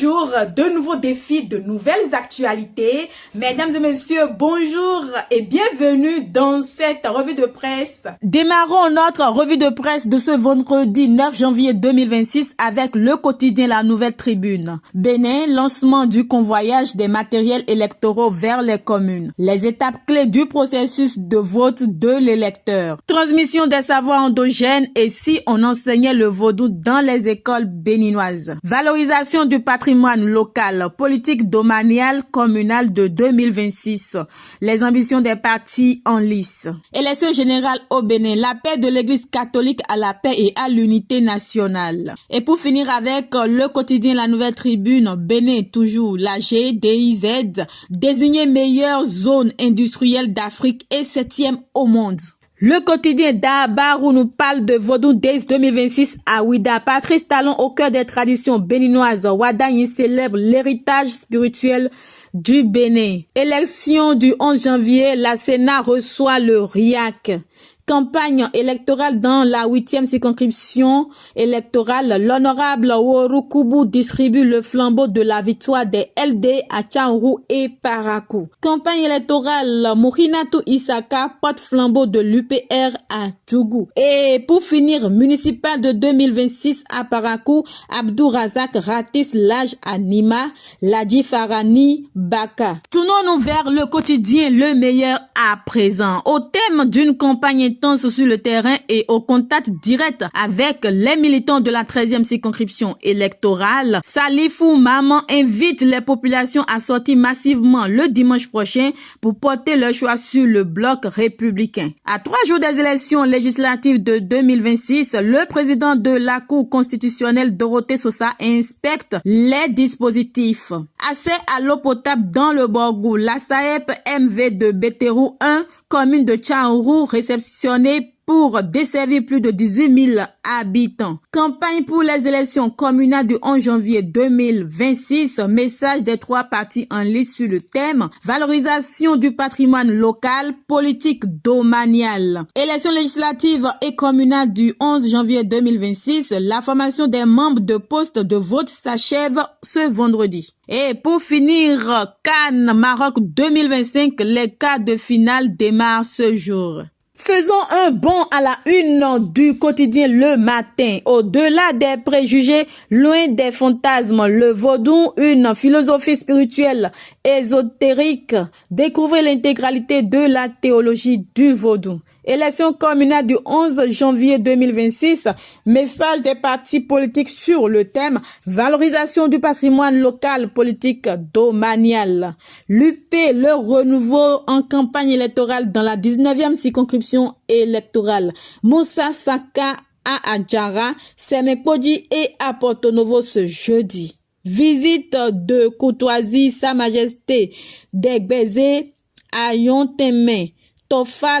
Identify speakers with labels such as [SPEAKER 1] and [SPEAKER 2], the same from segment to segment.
[SPEAKER 1] jours, de nouveaux défis, de nouvelles actualités. Mesdames et messieurs, bonjour et bienvenue dans cette revue de presse. Démarrons notre revue de presse de ce vendredi 9 janvier 2026 avec le quotidien La Nouvelle Tribune. Bénin, lancement du convoyage des matériels électoraux vers les communes. Les étapes clés du processus de vote de l'électeur. Transmission des savoirs endogènes et si on enseignait le vaudou dans les écoles béninoises. Valorisation du patrimoine local, politique domaniale communale de 2026. Les ambitions des partis en lice. Élection générale au Bénin, la paix de l'église catholique à la paix et à l'unité nationale. Et pour finir avec le quotidien La Nouvelle Tribune, Bénin toujours, la GDIZ, désignée meilleure zone industrielle d'Afrique et 7e au monde. Le quotidien d'Abarou nous parle de Vodou Days 2026 à Ouida. Patrice Talon au cœur des traditions béninoises. Ouadagny célèbre l'héritage spirituel du Bénin. Élection du 11 janvier, la Sénat reçoit le RIAC. Campagne électorale dans la 8e circonscription électorale. L'honorable Worukubu distribue le flambeau de la victoire des LD à Tchaourou et Parakou. Campagne électorale, Mouhinatou Isaka porte flambeau de l'UPR à Djougou. Et pour finir, municipal de 2026 à Parakou, Abdou Razak ratisse l'âge à Nima, Ladi Farani Baka. Tournons-nous vers le quotidien Le Meilleur à présent. Au thème d'une campagne sur le terrain et au contact direct avec les militants de la 13e circonscription électorale, Salifou Maman invite les populations à sortir massivement le dimanche prochain pour porter leur choix sur le bloc républicain. À 3 jours des élections législatives de 2026, le président de la Cour constitutionnelle Dorothée Sosa inspecte les dispositifs. Accès à l'eau potable dans le Borgou, la SAEP MV de Bétérou 1, commune de Tchaourou, réceptionnée pour desservir plus de 18 000 habitants. Campagne pour les élections communales du 11 janvier 2026. Message des 3 partis en lice sur le thème valorisation du patrimoine local, politique domaniale. Élections législatives et communales du 11 janvier 2026. La formation des membres de postes de vote s'achève ce vendredi. Et pour finir, Cannes Maroc 2025, les quarts de finale démarrent ce jour. Faisons un bond à la une du quotidien Le Matin. Au-delà des préjugés, loin des fantasmes, le vaudou, une philosophie spirituelle ésotérique. Découvrez l'intégralité de la théologie du vaudou. Élection communale du 11 janvier 2026. Message des partis politiques sur le thème valorisation du patrimoine local, politique domaniale. L'UP, le renouveau en campagne électorale dans la 19e circonscription électorale. Moussa Saka à Adjara, Semekpodi et à Porto Novo ce jeudi. Visite de courtoisie Sa Majesté d'Egbezé à Yontemé, Tofa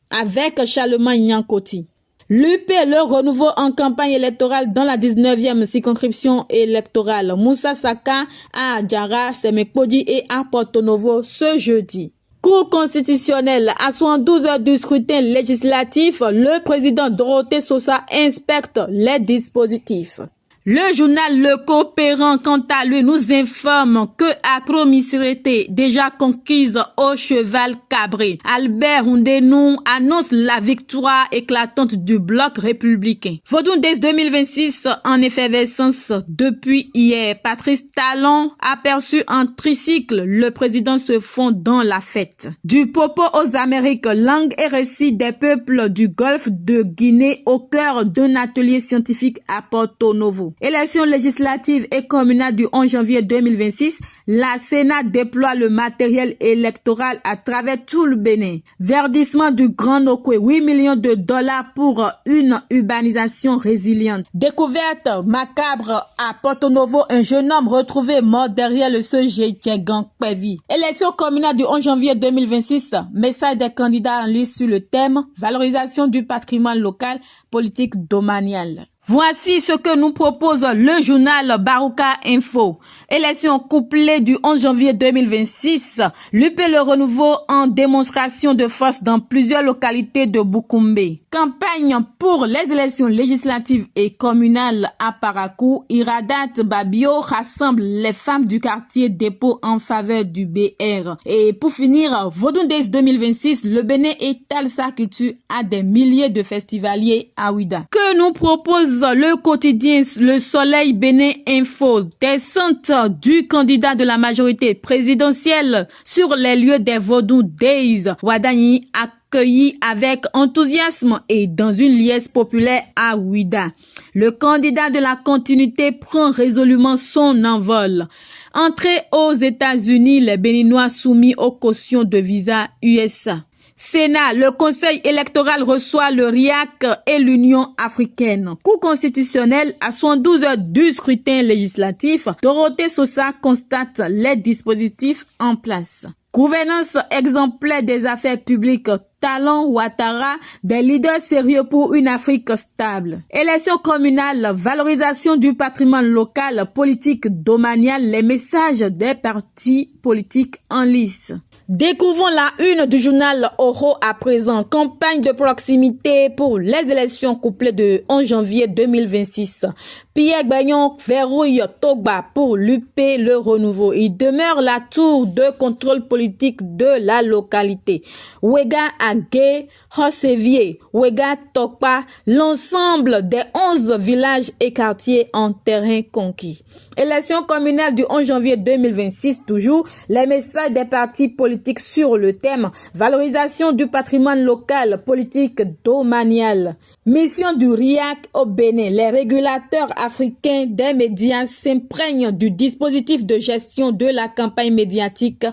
[SPEAKER 1] avec Charlemagne Nyankoti. L'UP, le renouveau en campagne électorale dans la 19e circonscription électorale. Moussa Saka à Adjara, Semekpodi et à Porto Novo ce jeudi. Cour constitutionnelle, à 72 heures du scrutin législatif, le président Dorothée Sosa inspecte les dispositifs. Le journal Le Coopérant, quant à lui, nous informe que Akro-Misirete, déjà conquise au cheval cabré. Albert Oundénou annonce la victoire éclatante du bloc républicain. Vodou Days 2026 en effervescence depuis hier. Patrice Talon aperçu en tricycle. Le président se fond dans la fête. Du Popo aux Amériques, langue et récit des peuples du golfe de Guinée au cœur d'un atelier scientifique à Porto Novo. Élection législative et communale du 11 janvier 2026, la Sénat déploie le matériel électoral à travers tout le Bénin. Verdissement du Grand Nokwe, 8 millions de dollars pour une urbanisation résiliente. Découverte macabre à Porto Novo, un jeune homme retrouvé mort derrière le Sejé Djegang Pevi. Élection communale du 11 janvier 2026, message des candidats en lice sur le thème valorisation du patrimoine local, politique domaniale. Voici ce que nous propose le journal Barouka Info. Élection couplée du 11 janvier 2026. L'UP Le Renouveau en démonstration de force dans plusieurs localités de Boukoumbe. Campagne pour les élections législatives et communales à Parakou. Iradat Babio rassemble les femmes du quartier dépôt en faveur du BR. Et pour finir, Vodun Days 2026, le Bénin étale sa culture à des milliers de festivaliers à Ouida. Que nous propose le quotidien Le Soleil Bénin Info? Descente du candidat de la majorité présidentielle sur les lieux des Vodun Days. Wadani accueilli avec enthousiasme et dans une liesse populaire à Ouida. Le candidat de la continuité prend résolument son envol. Entrée aux États-Unis, les Béninois soumis aux cautions de visa USA. Sénat, le Conseil électoral reçoit le RIAC et l'Union africaine. Cour constitutionnelle à 72 heures du scrutin législatif, Dorothée Sosa constate les dispositifs en place. Gouvernance exemplaire des affaires publiques, Talon Ouattara, des leaders sérieux pour une Afrique stable. Élections communales, valorisation du patrimoine local, politique domaniale, les messages des partis politiques en lice. Découvrons la une du journal Oro à présent. Campagne de proximité pour les élections couplées de 11 janvier 2026. Pierre Bagnon verrouille Togba pour l'UP Le Renouveau. Il demeure la tour de contrôle politique de la localité. Ouega Agé, Hossevier, Ouega Tokpa, l'ensemble des 11 villages et quartiers en terrain conquis. Élection communale du 11 janvier 2026 toujours. Les messages des partis politiques sur le thème valorisation du patrimoine local, politique domaniale. Mission du RIAC au Bénin. Les régulateurs africains des médias s'imprègnent du dispositif de gestion de la campagne médiatique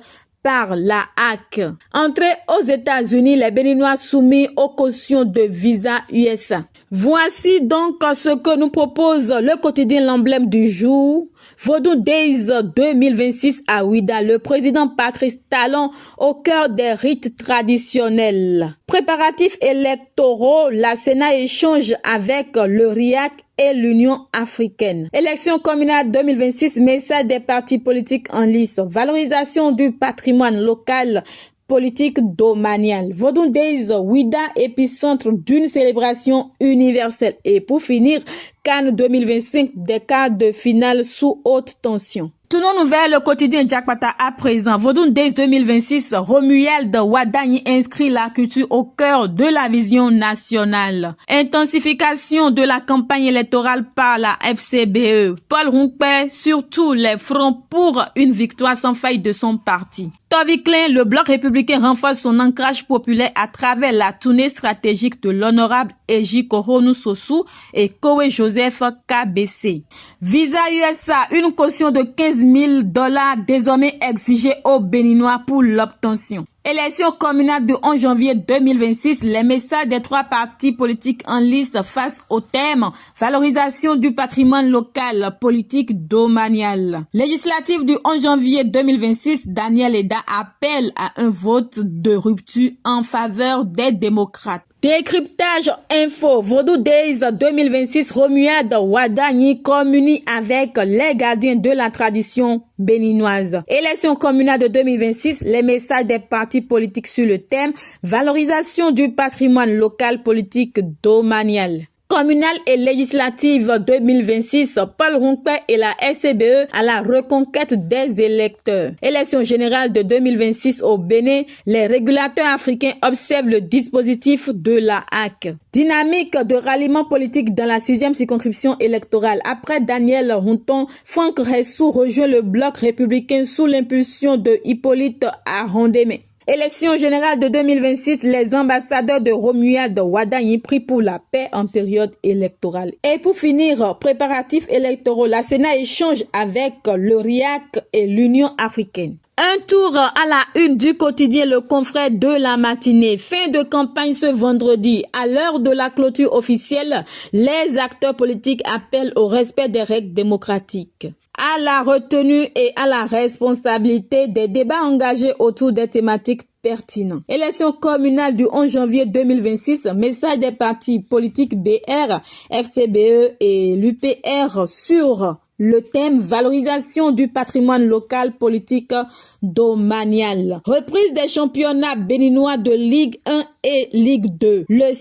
[SPEAKER 1] par la HAC. Entrée aux États-Unis, les Béninois soumis aux cautions de visa USA. Voici donc ce que nous propose le quotidien L'Emblème du jour. Vodun Days 2026 à Ouida, le président Patrice Talon au cœur des rites traditionnels. Préparatifs électoraux, la Sénat échange avec le RIAC et l'Union africaine. Élection communale 2026, message des partis politiques en lice. Valorisation du patrimoine local, politique domaniale. Vodun Days, Ouida, épicentre d'une célébration universelle. Et pour finir, Cannes 2025, des quarts de finale sous haute tension. Tournons-nous vers le quotidien Jakpata à présent. Vodun Days 2026, Romuald de Wadani inscrit la culture au cœur de la vision nationale. Intensification de la campagne électorale par la FCBE. Paul Roumpé sur tous les fronts pour une victoire sans faille de son parti. Toby Klein, le bloc républicain renforce son ancrage populaire à travers la tournée stratégique de l'honorable Eji Koronou Sossou et Kowe Joseph KBC. Visa USA, une caution de $15,000 désormais exigée aux Béninois pour l'obtention. Élection communale du 11 janvier 2026, les messages des trois partis politiques en liste face au thème valorisation du patrimoine local, politique domaniale. Législative du 11 janvier 2026, Daniel Eda appelle à un vote de rupture en faveur des démocrates. Décryptage info, Vodun Days 2026, Romuald Wadani communie avec les gardiens de la tradition béninoise. Élection communale de 2026, les messages des partis politiques sur le thème valorisation du patrimoine local, politique domanial. Communale et législative 2026, Paul Roumpé et la SCBE à la reconquête des électeurs. Élection générale de 2026 au Bénin, les régulateurs africains observent le dispositif de la HAC. Dynamique de ralliement politique dans la 6e circonscription électorale. Après Daniel Ronton, Franck Ressou rejoint le bloc républicain sous l'impulsion de Hippolyte Arondeme. Élection générale de 2026, les ambassadeurs de Romuald Wadani pris pour la paix en période électorale. Et pour finir, préparatifs électoraux, la Sénat échange avec le RIAC et l'Union africaine. Un tour à la une du quotidien Le Confrère de la matinée. Fin de campagne ce vendredi. À l'heure de la clôture officielle, les acteurs politiques appellent au respect des règles démocratiques, à la retenue et à la responsabilité des débats engagés autour des thématiques pertinent. Élection communale du 11 janvier 2026, message des partis politiques BR, FCBE et l'UPR sur le thème valorisation du patrimoine local politique domanial. Reprise des championnats béninois de Ligue 1 et Ligue 2. Le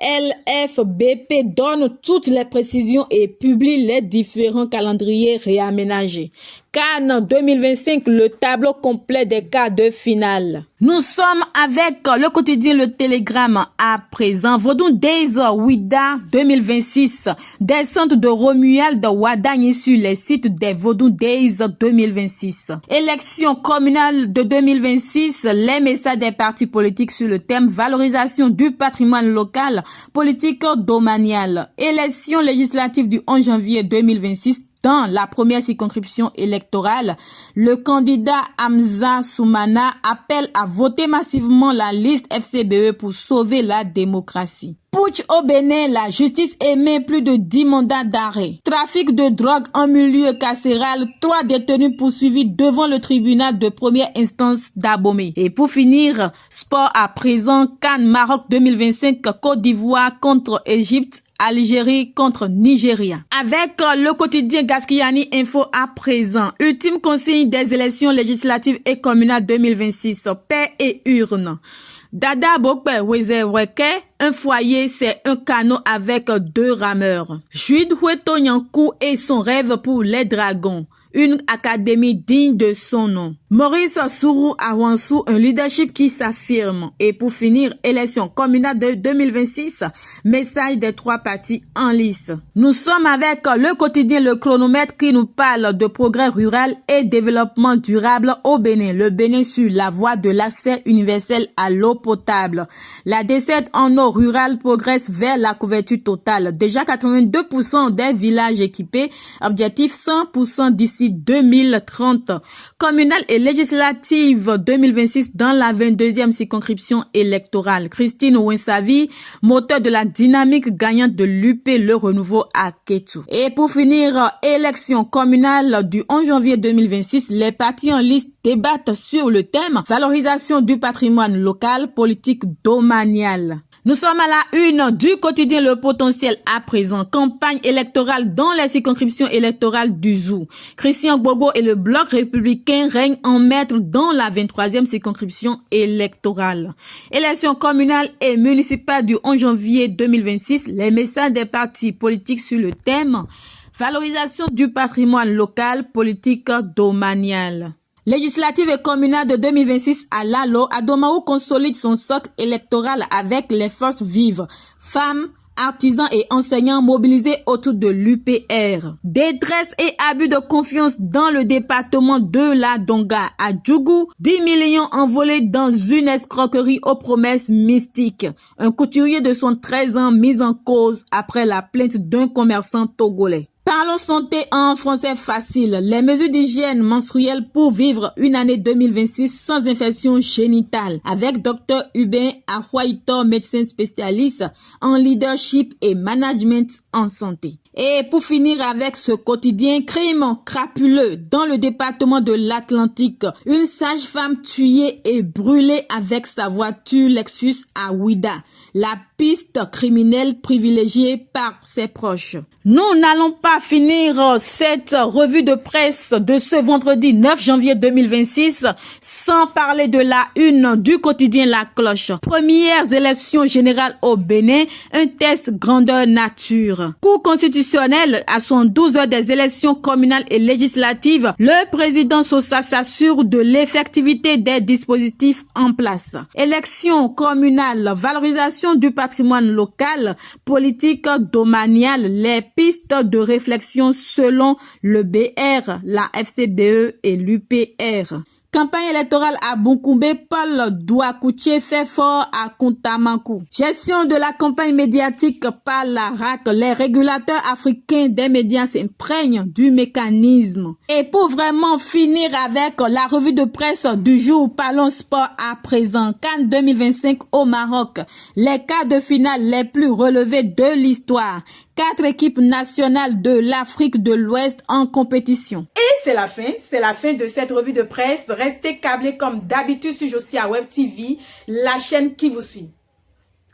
[SPEAKER 1] CTG-LFBP donne toutes les précisions et publie les différents calendriers réaménagés. Cannes 2025, le tableau complet des quarts de finale. Nous sommes avec le quotidien Le Télégramme à présent. Vodun Days Ouida 2026. Descente de Romuald Wadagne sur les sites des Vodun Days 2026. Élection communale de 2026. Les messages des partis politiques sur le thème valorisation du patrimoine local politique domanial. Élection législative du 11 janvier 2026. Dans la première circonscription électorale, le candidat Hamza Soumana appelle à voter massivement la liste FCBE pour sauver la démocratie. Putsch au Bénin, la justice émet plus de 10 mandats d'arrêt. Trafic de drogue en milieu carcéral, 3 détenus poursuivis devant le tribunal de première instance d'Abomey. Et pour finir, sport à présent, CAN Maroc 2025, Côte d'Ivoire contre Égypte, Algérie contre Nigeria. Avec le quotidien Gaskiani Info à présent, ultime consigne des élections législatives et communales 2026, paix et urne. Dada Bokpe Wezeweke, un foyer, c'est un canot avec 2 rameurs. Jude Hueto Nyankou et son rêve pour les dragons. Une académie digne de son nom. Maurice Sourou Awansou, un leadership qui s'affirme. Et pour finir, élection communale de 2026, message des 3 partis en lice. Nous sommes avec le quotidien Le Chronomètre qui nous parle de progrès rural et développement durable au Bénin. Le Bénin sur la voie de l'accès universel à l'eau potable. La desserte en eau rurale progresse vers la couverture totale. Déjà 82% des villages équipés. Objectif 100% d'ici 2030. Communale et législative 2026 dans la 22e circonscription électorale. Christine Ouinsavi, moteur de la dynamique gagnante de l'UP Le Renouveau à Kétou. Et pour finir, élection communale du 11 janvier 2026, les partis en liste débattent sur le thème valorisation du patrimoine local, politique domaniale. Nous sommes à la une du quotidien Le Potentiel à présent. Campagne électorale dans les circonscriptions électorales du Zou. Christian Gbagbo et le bloc républicain règnent en maître dans la 23e circonscription électorale. Élections communales et municipales du 11 janvier 2026. Les messages des partis politiques sur le thème valorisation du patrimoine local, politique domanial. Législative et communale de 2026 à Lalo, Adomaou consolide son socle électoral avec les forces vives, femmes, artisans et enseignants mobilisés autour de l'UPR. Détresse et abus de confiance dans le département de la Donga à Djougou. 10 millions envolés dans une escroquerie aux promesses mystiques. Un couturier de 13 ans mis en cause après la plainte d'un commerçant togolais. Parlons santé en français facile. Les mesures d'hygiène menstruelle pour vivre une année 2026 sans infection génitale. Avec Dr Hubin Ahouaïtor, médecin spécialiste en leadership et management en santé. Et pour finir avec ce quotidien, crime crapuleux dans le département de l'Atlantique. Une sage-femme tuée et brûlée avec sa voiture Lexus à Ouida. La piste criminelle privilégiée par ses proches. Nous n'allons pas finir cette revue de presse de ce vendredi 9 janvier 2026 sans parler de la une du quotidien La Cloche. Premières élections générales au Bénin, un test grandeur nature. Cour constitutionnelle à 112 heures des élections communales et législatives, le président Sosa s'assure de l'effectivité des dispositifs en place. Élections communales, valorisation du patrimoine local, politique domaniale, les pistes de réflexion selon le BR, la FCBE et l'UPR. Campagne électorale à Bunkoumbe, Paul Douakouché fait fort à Kuntamankou. Gestion de la campagne médiatique par la RAC, les régulateurs africains des médias s'imprègnent du mécanisme. Et pour vraiment finir avec la revue de presse du jour, parlons sport à présent. Cannes 2025 au Maroc, les quarts de finale les plus relevés de l'histoire. 4 équipes nationales de l'Afrique de l'Ouest en compétition. Et c'est la fin de cette revue de presse. Restez câblés comme d'habitude sur Josia Web TV, la chaîne qui vous suit.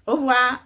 [SPEAKER 1] Au revoir.